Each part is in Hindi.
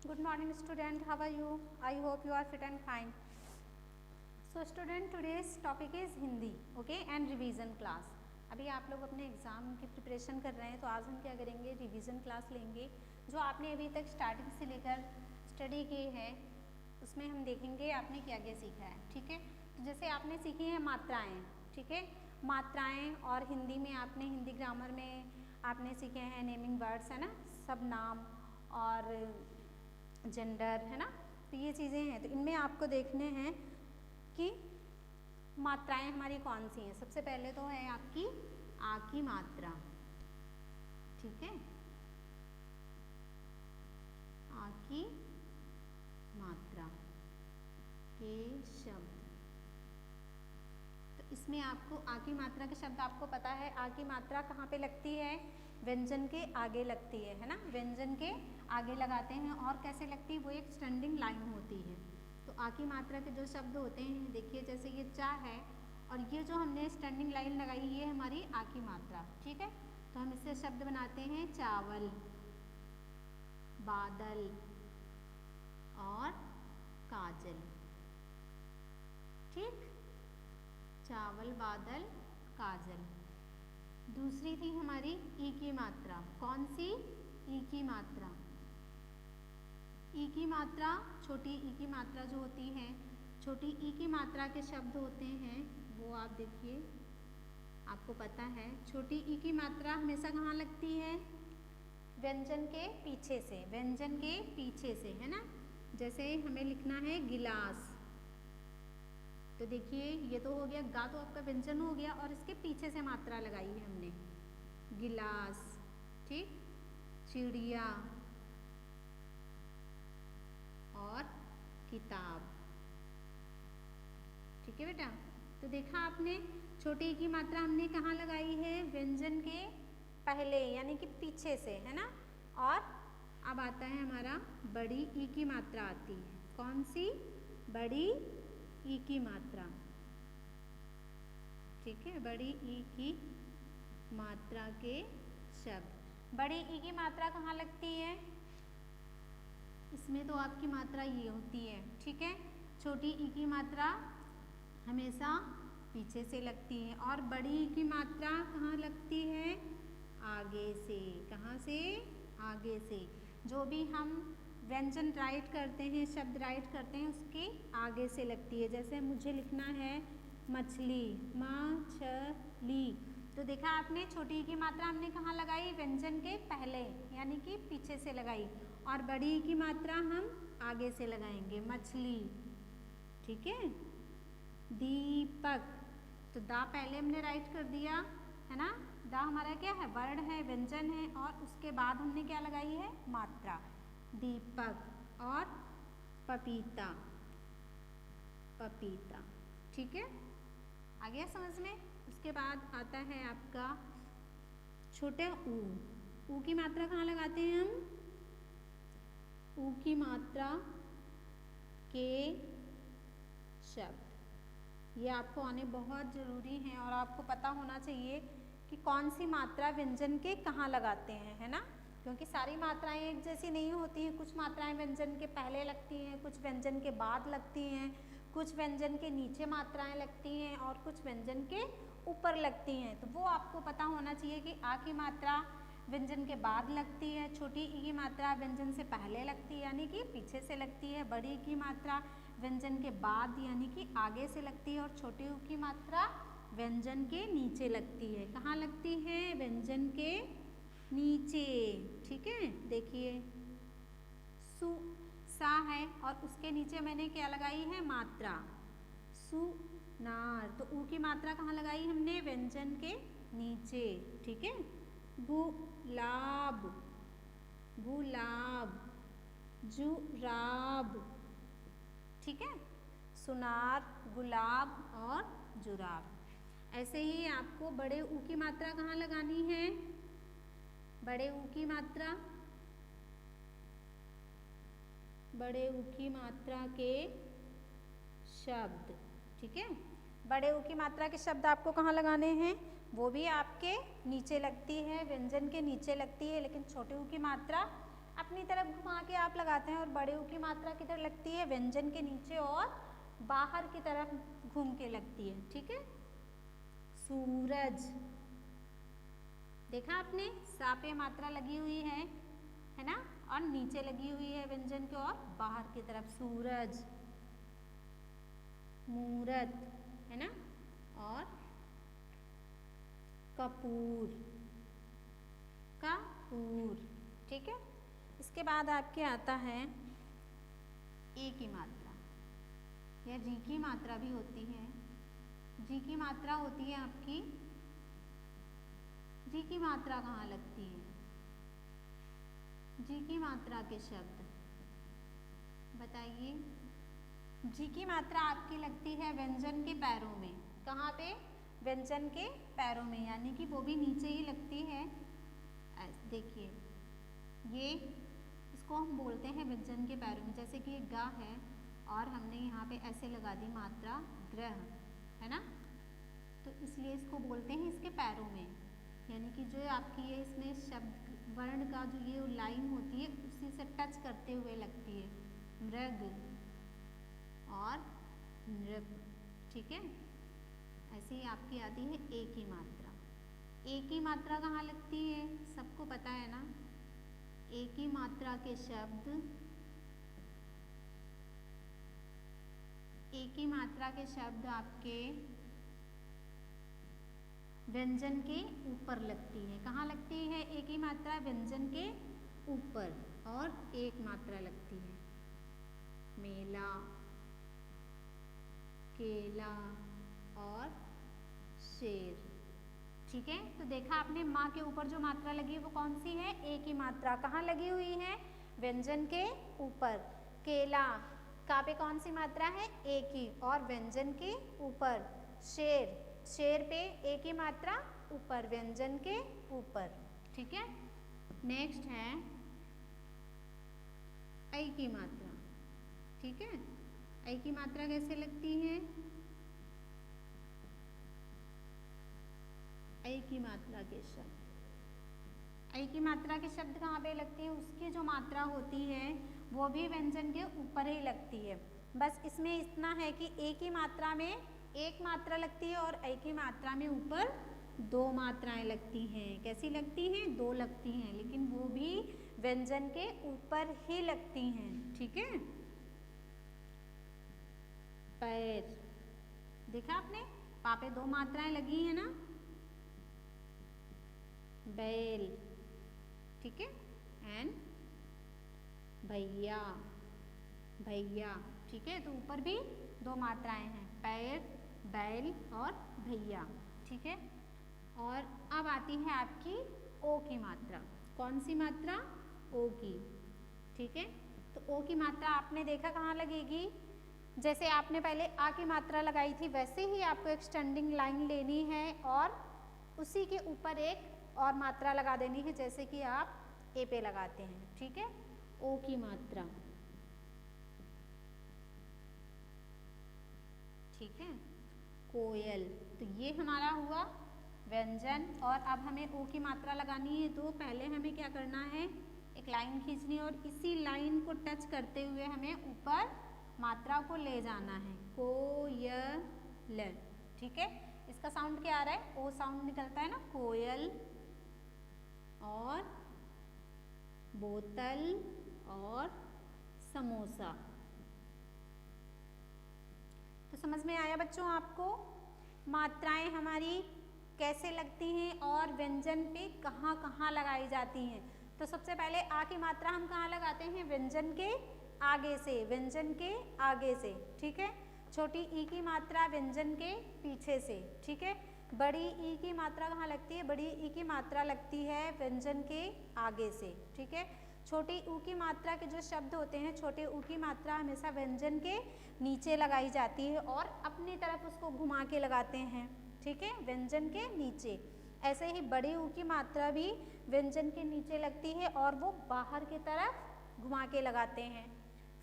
Good morning student, how are you? I hope you are fit and fine. So student, today's topic is Hindi, okay, and revision class. अभी आप लोग अपने एग्ज़ाम की प्रिपरेशन कर रहे हैं तो आज हम क्या करेंगे, रिवीजन क्लास लेंगे। जो आपने अभी तक स्टार्टिंग से लेकर स्टडी की है उसमें हम देखेंगे आपने क्या क्या सीखा है, ठीक है। तो जैसे आपने सीखी हैं मात्राएं, ठीक है, मात्राएं, और हिंदी में आपने हिंदी ग्रामर में आपने सीखे हैं नेमिंग वर्ड्स, है ना, सब नाम और जेंडर, है ना। तो ये चीज़ें हैं, तो इनमें आपको देखने हैं कि मात्राएं हमारी कौन सी हैं। सबसे पहले तो है आपकी आ की मात्रा, ठीक है, आ की मात्रा के शब्द। तो इसमें आपको आ की मात्रा के शब्द आपको पता है, आ की मात्रा कहाँ पे लगती है, व्यंजन के आगे लगती है ना, व्यंजन के आगे लगाते हैं। और कैसे लगती है, वो एक स्टैंडिंग लाइन होती है। तो आ की मात्रा के जो शब्द होते हैं, देखिए जैसे ये चा है और ये जो हमने स्टैंडिंग लाइन लगाई ये हमारी आ की मात्रा, ठीक है। तो हम इससे शब्द बनाते हैं चावल, बादल और काजल, ठीक, चावल, बादल, काजल। दूसरी थी हमारी ई की मात्रा, कौन सी, ई की मात्रा। ई की मात्रा, छोटी ई की मात्रा जो होती है, छोटी ई की मात्रा के शब्द होते हैं वो आप देखिए, आपको पता है छोटी ई की मात्रा हमेशा कहाँ लगती है, व्यंजन के पीछे से, व्यंजन के पीछे से, है ना। जैसे हमें लिखना है गिलास, तो देखिए ये तो हो गया, गा तो आपका व्यंजन हो गया और इसके पीछे से मात्रा लगाई है हमने, गिलास, ठीक, चिड़िया और किताब, ठीक है बेटा। तो देखा आपने, छोटी की मात्रा हमने कहाँ लगाई है, व्यंजन के पहले यानी कि पीछे से, है ना। और अब आता है हमारा बड़ी ई की मात्रा आती है, कौन सी, बड़ी ई की मात्रा, ठीक है, बड़ी ई की मात्रा के शब्द। बड़ी ई की मात्रा कहाँ लगती है, इसमें तो आपकी मात्रा ये होती है, ठीक है। छोटी ई की मात्रा हमेशा पीछे से लगती है और बड़ी ई की मात्रा कहाँ लगती है, आगे से। कहाँ से, आगे से। जो भी हम व्यंजन राइट करते हैं, शब्द राइट करते हैं, उसके आगे से लगती है। जैसे मुझे लिखना है मछली, मछली, तो देखा आपने छोटी की मात्रा हमने कहाँ लगाई, व्यंजन के पहले यानी कि पीछे से लगाई, और बड़ी की मात्रा हम आगे से लगाएंगे, मछली, ठीक है। दीपक, तो दा पहले हमने राइट कर दिया, है ना। दा हमारा क्या है, वर्ड है, व्यंजन है, और उसके बाद हमने क्या लगाई है, मात्रा, दीपक। और पपीता, पपीता, ठीक है, आ गया समझ में। उसके बाद आता है आपका छोटे ऊ की मात्रा कहाँ लगाते हैं हम, ऊ की मात्रा के शब्द, ये आपको आने बहुत ज़रूरी हैं और आपको पता होना चाहिए कि कौन सी मात्रा व्यंजन के कहाँ लगाते हैं, है ना। क्योंकि सारी मात्राएं एक जैसी नहीं होती हैं, कुछ मात्राएं व्यंजन के पहले लगती हैं, कुछ व्यंजन के बाद लगती हैं, कुछ व्यंजन के नीचे मात्राएं लगती हैं और कुछ व्यंजन के ऊपर लगती हैं। तो वो आपको पता होना चाहिए कि आ की मात्रा व्यंजन के बाद लगती है, छोटी ई की मात्रा व्यंजन से पहले लगती है यानी कि पीछे से लगती है, बड़ी की मात्रा व्यंजन के बाद यानी कि आगे से लगती है, और छोटी ऊ की मात्रा व्यंजन के नीचे लगती है। कहाँ लगती है, व्यंजन के नीचे, ठीक है। देखिए सु, सा है और उसके नीचे मैंने क्या लगाई है, मात्रा, सुनार। तो ऊ की मात्रा कहाँ लगाई हमने, व्यंजन के नीचे, ठीक है। गुलाब, गुलाब, जुराब, ठीक है, सुनार, गुलाब और जुराब। ऐसे ही आपको बड़े ऊ की मात्रा कहाँ लगानी है, बड़े ऊ की मात्रा, बड़े ऊ की मात्रा के शब्द, ठीक है। बड़े ऊ की मात्रा के शब्द आपको कहाँ लगाने हैं, वो भी आपके नीचे लगती है, व्यंजन के नीचे लगती है, लेकिन छोटे ऊ की मात्रा अपनी तरफ घुमा के आप लगाते हैं और बड़े ऊ की मात्रा किधर लगती है, व्यंजन के नीचे और बाहर की तरफ घूम के लगती है, ठीक है। सूरज, देखा आपने, सा पे मात्रा लगी हुई है ना, और नीचे लगी हुई है व्यंजन के और बाहर की तरफ, सूरज। मूरत, है ना, और कपूर, कपूर, ठीक है। इसके बाद आपके आता है ए की मात्रा या जी की मात्रा भी होती है। जी की मात्रा होती है आपकी, जी की मात्रा कहाँ लगती है, जी की मात्रा के शब्द बताइए। जी की मात्रा आपकी लगती है व्यंजन के पैरों में, कहाँ पे, व्यंजन के पैरों में, यानी कि वो भी नीचे ही लगती है। देखिए ये, इसको हम बोलते हैं व्यंजन के पैरों में, जैसे कि ये गा है और हमने यहाँ पे ऐसे लगा दी मात्रा ग्रह, है ना, तो इसलिए इसको बोलते हैं इसके पैरों में, यानी कि जो आपकी ये इसमें शब्द वर्ण का जो ये लाइन होती है उसी से टच करते हुए लगती है, मृग और नृप, ठीक है। ऐसे ही आपकी आती है ए की मात्रा। ए की मात्रा कहाँ लगती है, सबको पता है ना, ए की मात्रा के शब्द, ए की मात्रा के शब्द आपके व्यंजन के ऊपर लगती है। कहाँ लगती है ए की मात्रा, व्यंजन के ऊपर, और एक मात्रा लगती है, मेला, केला और शेर, ठीक है। तो देखा आपने, माँ के ऊपर जो मात्रा लगी है वो कौन सी है, ए की मात्रा। कहाँ लगी हुई है, व्यंजन के ऊपर। केला, का पे कौन सी मात्रा है, ए की, और व्यंजन के ऊपर। शेर, शेर पे ए की मात्रा ऊपर, व्यंजन के ऊपर, ठीक है। नेक्स्ट है ऐ की मात्रा, ठीक है। ऐ की मात्रा कैसे लगती है, ऐ की मात्रा के शब्द, ऐ की मात्रा के शब्द कहाँ पे लगती है, उसकी जो मात्रा होती है वो भी व्यंजन के ऊपर ही लगती है। बस इसमें इतना है कि ए की मात्रा में एक मात्रा लगती है और ऐ की मात्रा में ऊपर दो मात्राएं लगती हैं। कैसी लगती हैं, दो लगती हैं, लेकिन वो भी व्यंजन के ऊपर ही लगती हैं, ठीक है। पैर, देखा आपने, पा पे दो मात्राएं लगी है ना, बैल, ठीक है, एंड भैया, भैया, ठीक है। तो ऊपर भी दो मात्राएं हैं, पैर, बैल और भैया, ठीक है। और अब आती है आपकी ओ की मात्रा। कौन सी मात्रा, ओ की, ठीक है। तो ओ की मात्रा आपने देखा कहाँ लगेगी, जैसे आपने पहले आ की मात्रा लगाई थी वैसे ही आपको एक स्टैंडिंग लाइन लेनी है और उसी के ऊपर एक और मात्रा लगा देनी है, जैसे कि आप ए पे लगाते हैं, ठीक है। ओ की मात्रा, ठीक है। कोयल, तो ये हमारा हुआ व्यंजन, और अब हमें ओ की मात्रा लगानी है, तो पहले हमें क्या करना है, एक लाइन खींचनी है और इसी लाइन को टच करते हुए हमें ऊपर मात्रा को ले जाना है, कोयल, ठीक है। इसका साउंड क्या आ रहा है, ओ साउंड निकलता है ना, कोयल, और बोतल और समोसा। तो समझ में आया बच्चों आपको, मात्राएं हमारी कैसे लगती हैं और व्यंजन पे कहाँ कहाँ लगाई जाती हैं। तो सबसे पहले आ की मात्रा हम कहाँ लगाते हैं, व्यंजन के आगे से, व्यंजन के आगे से, ठीक है। छोटी ई की मात्रा व्यंजन के पीछे से, ठीक है। बड़ी ई की मात्रा कहाँ लगती है, बड़ी ई की मात्रा लगती है व्यंजन के आगे से, ठीक है। छोटी ऊ की मात्रा के जो शब्द होते हैं, छोटे ऊ की मात्रा हमेशा व्यंजन के नीचे लगाई जाती है और अपनी तरफ उसको घुमा के लगाते हैं, ठीक है, व्यंजन के नीचे। ऐसे ही बड़ी ऊ की मात्रा भी व्यंजन के नीचे लगती है और वो बाहर की तरफ घुमा के लगाते हैं।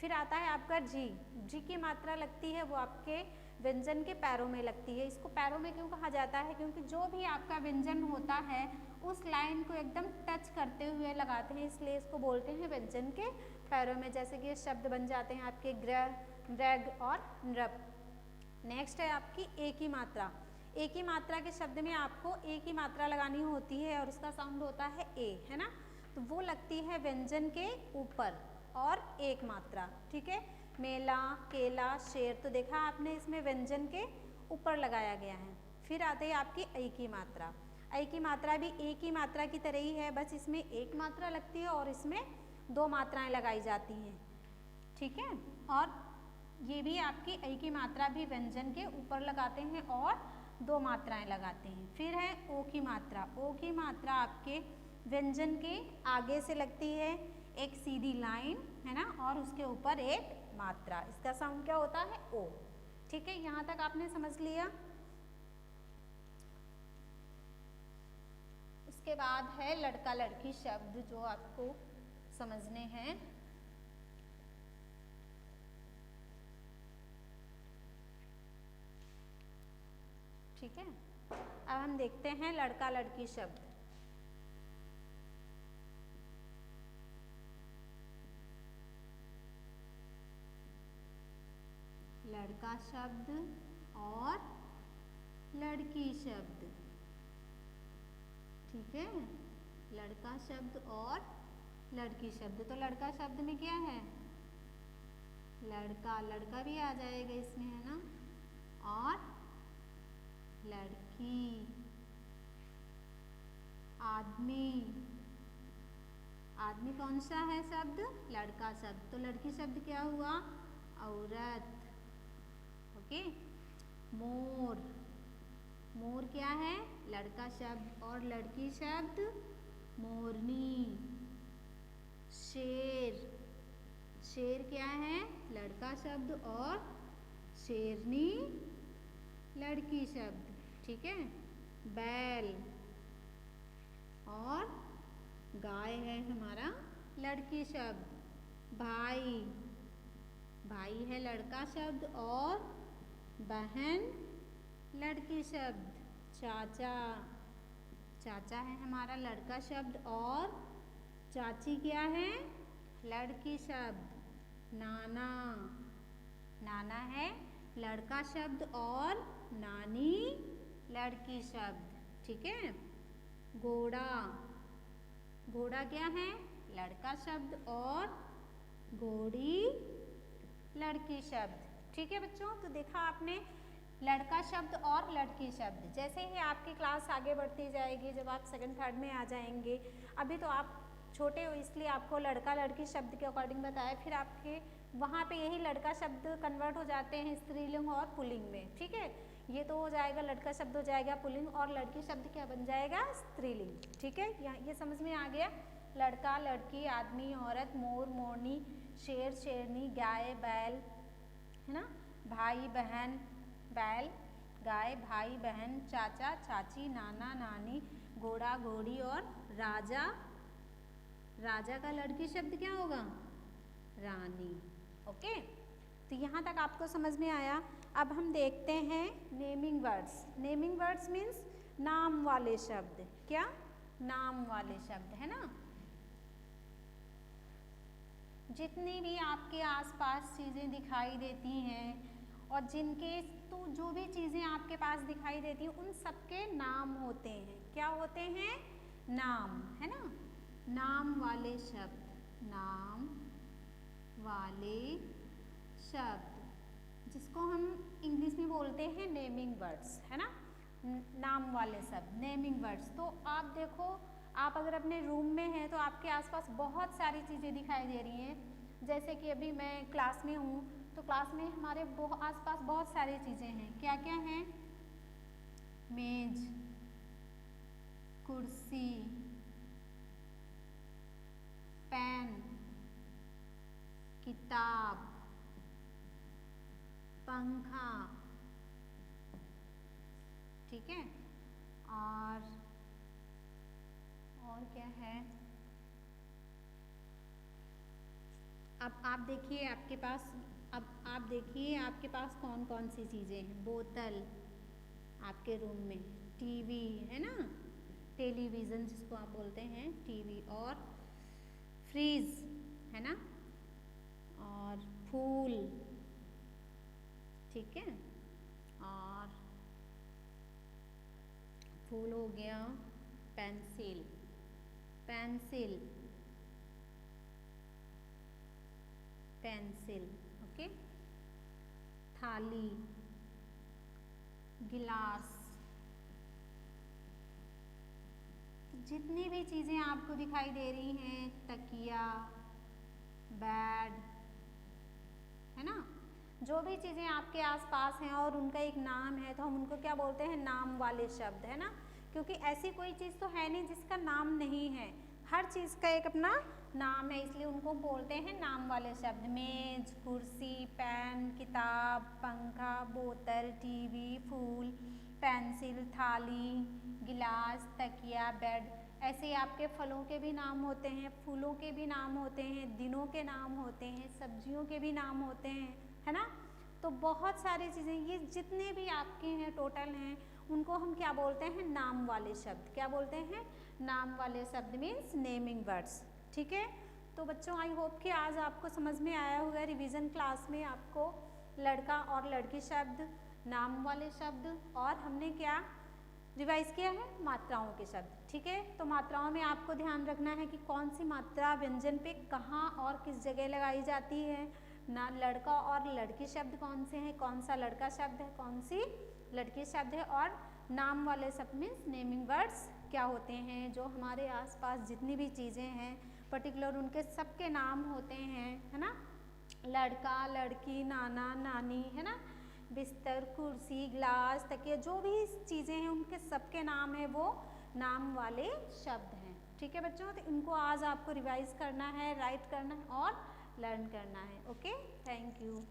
फिर आता है आपका जी, जी की मात्रा लगती है वो आपके व्यंजन के पैरों में लगती है। इसको पैरों में क्यों कहा जाता है? क्योंकि जो भी आपका व्यंजन होता है उस लाइन को एकदम टच करते हुए लगाते हैं, इसलिए इसको बोलते हैं व्यंजन के पैरों में। जैसे कि ये शब्द बन जाते हैं आपके ग्रह, रग और नृप। नेक्स्ट है आपकी एक ही मात्रा। एक ही मात्रा के शब्द में आपको एक ही मात्रा लगानी होती है और उसका साउंड होता है ए, है ना। तो वो लगती है व्यंजन के ऊपर और एक मात्रा, ठीक है। मेला, केला, शेर, तो देखा आपने इसमें व्यंजन के ऊपर लगाया गया है। फिर आते हैं आपकी ऐ की मात्रा। ऐ की मात्रा भी एक ही मात्रा की तरह ही है, बस इसमें एक मात्रा लगती है और इसमें दो मात्राएं लगाई जाती हैं, ठीक है। और ये भी आपकी ऐ की मात्रा भी व्यंजन के ऊपर लगाते हैं और दो मात्राएं लगाते हैं। फिर है ओ की मात्रा। ओ की मात्रा आपके व्यंजन के आगे से लगती है, एक सीधी लाइन, है ना, और उसके ऊपर एक मात्रा। इसका साउंड क्या होता है? ओ, ठीक है। यहाँ तक आपने समझ लिया। उसके बाद है लड़का लड़की शब्द, जो आपको समझने हैं। ठीक है, अब हम देखते हैं लड़का लड़की शब्द। लड़का शब्द और लड़की शब्द, ठीक है। लड़का शब्द और लड़की शब्द। तो लड़का शब्द में क्या है? लड़का, लड़का भी आ जाएगा इसमें, है ना, और लड़की, आदमी। आदमी कौन सा है शब्द? लड़का शब्द। तो लड़की शब्द क्या हुआ? औरत, ओके। मोर, मोर क्या है? लड़का शब्द और लड़की शब्द मोरनी। शेर, शेर क्या है? लड़का शब्द और शेरनी लड़की शब्द, ठीक है। बैल और गाय है हमारा लड़की शब्द। भाई, भाई है लड़का शब्द और बहन लड़की शब्द। चाचा, चाचा है हमारा लड़का शब्द और चाची क्या है? लड़की शब्द। नाना, नाना है लड़का शब्द और नानी लड़की शब्द, ठीक है। घोड़ा, घोड़ा क्या है? लड़का शब्द और घोड़ी लड़की शब्द, ठीक है बच्चों। तो देखा आपने लड़का शब्द और लड़की शब्द। जैसे ही आपकी क्लास आगे बढ़ती जाएगी, जब आप सेकंड थर्ड में आ जाएंगे, अभी तो आप छोटे हो इसलिए आपको लड़का लड़की शब्द के अकॉर्डिंग बताया, फिर आपके वहाँ पे यही लड़का शब्द कन्वर्ट हो जाते हैं स्त्रीलिंग और पुल्लिंग में, ठीक है। ये तो हो जाएगा, लड़का शब्द हो जाएगा पुल्लिंग और लड़की शब्द क्या बन जाएगा? स्त्रीलिंग, ठीक है। यहाँ ये समझ में आ गया। लड़का, लड़की, आदमी, औरत, मोर, मोरनी, शेर, शेरनी, गाय, बैल, है ना, भाई, बहन, बैल, गाय, भाई, बहन, चाचा, चाची, नाना, नानी, घोड़ा, घोड़ी और राजा। राजा का लड़की शब्द क्या होगा? रानी, ओके। तो यहाँ तक आपको समझ में आया। अब हम देखते हैं naming words. Naming words means नाम वाले शब्द। क्या? नाम वाले शब्द, है ना। जितनी भी आपके आसपास चीज़ें दिखाई देती हैं और जिनके तो जो भी चीज़ें आपके पास दिखाई देती हैं उन सबके नाम होते हैं। क्या होते हैं? नाम, है ना। नाम वाले शब्द, नाम वाले शब्द, जिसको हम इंग्लिश में बोलते हैं नेमिंग वर्ड्स, है ना। नाम वाले शब्द, नेमिंग वर्ड्स। तो आप देखो, आप अगर अपने रूम में हैं तो आपके आसपास बहुत सारी चीज़ें दिखाई दे रही हैं। जैसे कि अभी मैं क्लास में हूँ तो क्लास में हमारे आसपास बहुत सारी चीज़ें हैं। क्या क्या हैं? मेज, कुर्सी, पेन, किताब, पंखा, ठीक है। और क्या है? अब आप देखिए आपके पास अब आप देखिए आपके पास कौन कौन सी चीज़ें हैं। बोतल आपके रूम में, टीवी है ना, टेलीविज़न जिसको आप बोलते हैं, टीवी, और फ्रीज है ना, और फूल, ठीक है, और फूल हो गया, पेंसिल, पेंसिल, पेंसिल, ओके, थाली, गिलास, जितनी भी चीज़ें आपको दिखाई दे रही हैं, तकिया, बेड, है ना, जो भी चीज़ें आपके आसपास हैं और उनका एक नाम है तो हम उनको क्या बोलते हैं, नाम वाले शब्द, है ना, क्योंकि ऐसी कोई चीज़ तो है नहीं जिसका नाम नहीं है, हर चीज़ का एक अपना नाम है, इसलिए उनको बोलते हैं नाम वाले शब्द। मेज, कुर्सी, पेन, किताब, पंखा, बोतल, टीवी, फूल, पेंसिल, थाली, गिलास, तकिया, बेड। ऐसे ही आपके फलों के भी नाम होते हैं, फूलों के भी नाम होते हैं, दिनों के नाम होते हैं, सब्जियों के भी नाम होते हैं, है ना। तो बहुत सारी चीज़ें, ये जितने भी आपके हैं टोटल हैं, उनको हम क्या बोलते हैं, नाम वाले शब्द। क्या बोलते हैं, नाम वाले शब्द मीन्स नेमिंग वर्ड्स, ठीक है। तो बच्चों आई होप कि आज आपको समझ में आया होगा। रिवीजन क्लास में आपको लड़का और लड़की शब्द, नाम वाले शब्द, और हमने क्या रिवाइज किया है, मात्राओं के शब्द, ठीक है। तो मात्राओं में आपको ध्यान रखना है कि कौन सी मात्रा व्यंजन पे कहाँ और किस जगह लगाई जाती है, ना लड़का और लड़की शब्द कौन से हैं, कौन सा लड़का शब्द है, कौन सी लड़की शब्द है, और नाम वाले शब्द मीन्स नेमिंग वर्ड्स क्या होते हैं, जो हमारे आसपास जितनी भी चीज़ें हैं पर्टिकुलर उनके सबके नाम होते हैं, है ना, लड़का, लड़की, नाना, नानी, है ना, बिस्तर, कुर्सी, गिलास, तकिया, जो भी चीज़ें हैं उनके सबके नाम है वो नाम वाले शब्द हैं, ठीक है बच्चों। तो इनको आज आपको रिवाइज करना है, राइट करना है और लर्न करना है। Okay, thank you.